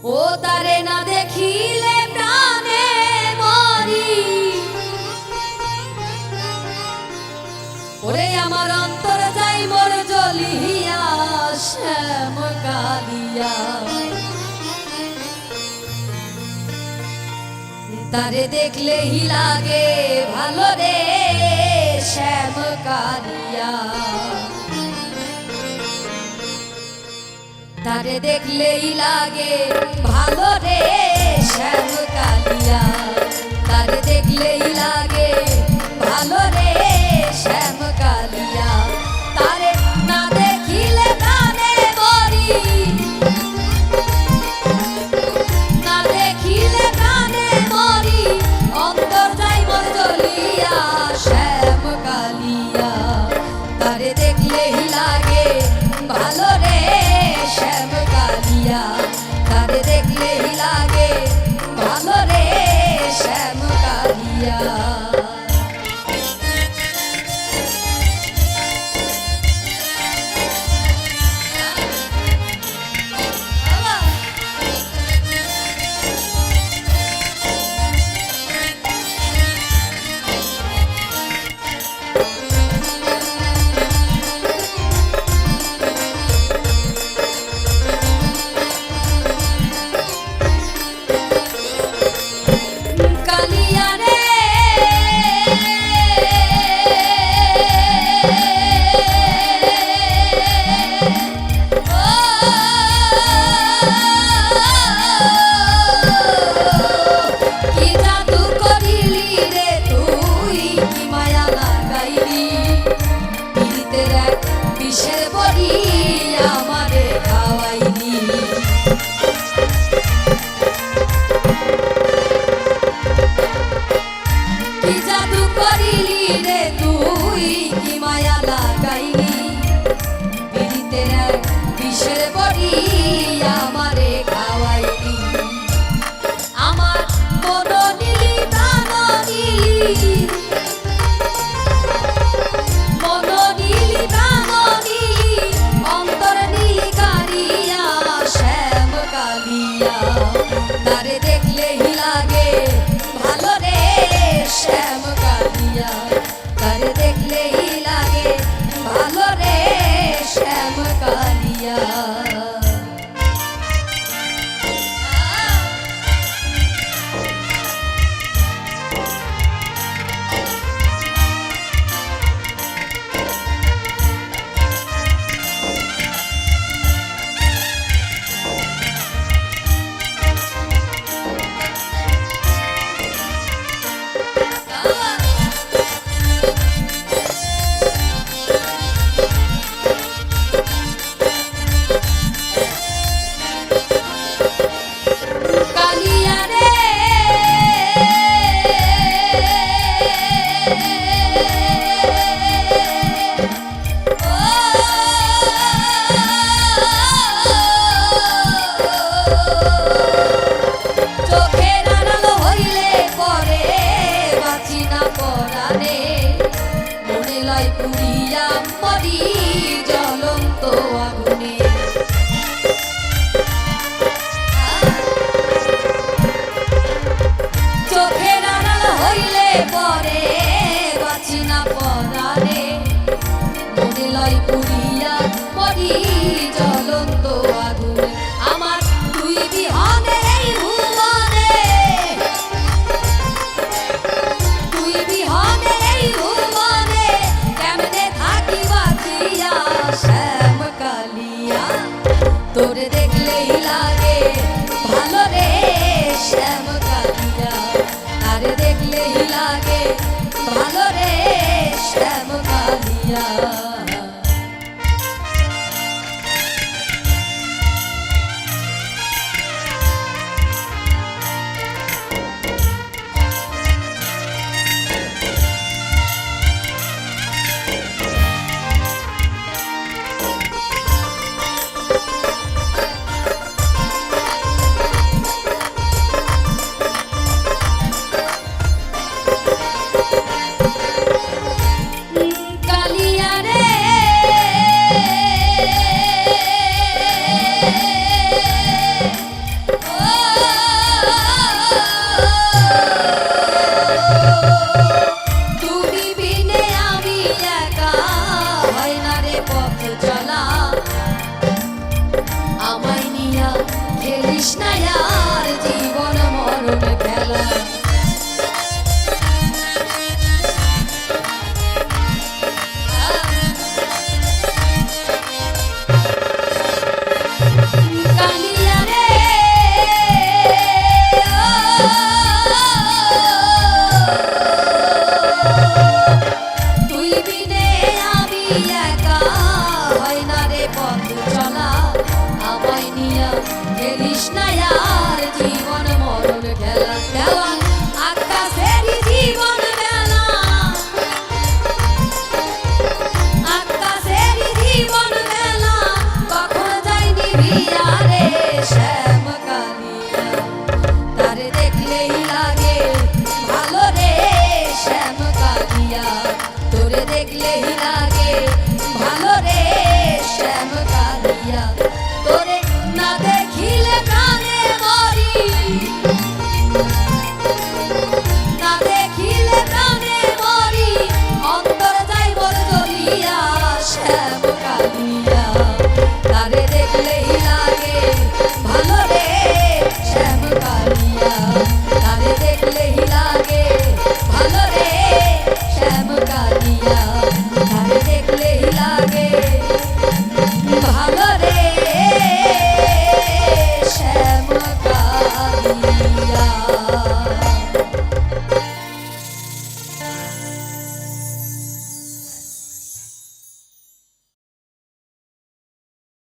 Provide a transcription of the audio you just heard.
ও তারে না দেখিলে প্রাণে মরি, ওরে আমার অন্তর যাই মোর জ্বলিয়া শ্যাম কালিয়া। তারে দেখলেই লাগে ভালো রে শ্যাম কালিয়া। তারে দেখলেই লাগে ভালো রে শ্যাম কালিয়া। তারে দেখলেই লাগে ভালো রে শ্যাম কালিয়া। তারে না দেখিলে প্রাণে মরি, না দেখিলে প্রাণে মরি, অন্তর যাই মোর জ্বলিয়া শ্যাম কালিয়া। তারে দেখলেই লাগে ভালো রে শ্যাম কালিয়া। তারে দেখলেই লাগে ভালো রে শ্যাম কালিয়া। বিষের বড়ি আমারে খাওয়াইনি, কি জাদু করিলি রে তুই, কি মায়া লাগাইনি। পিড়িতের এক বিষের বড়ি আমারে খাওয়াইনি। আমার মন নিলি প্রাণ নিলি, মন নিলি প্রাণ নিলি, অন্তর নিলি কারিয়া শ্যাম কালিয়া। তারে দেখলেই লাগে ভালো রে শ্যাম কালিয়া। তারে দেখলেই লাগে ভালো রে শ্যাম কালিয়া। তৃষ্ণায়া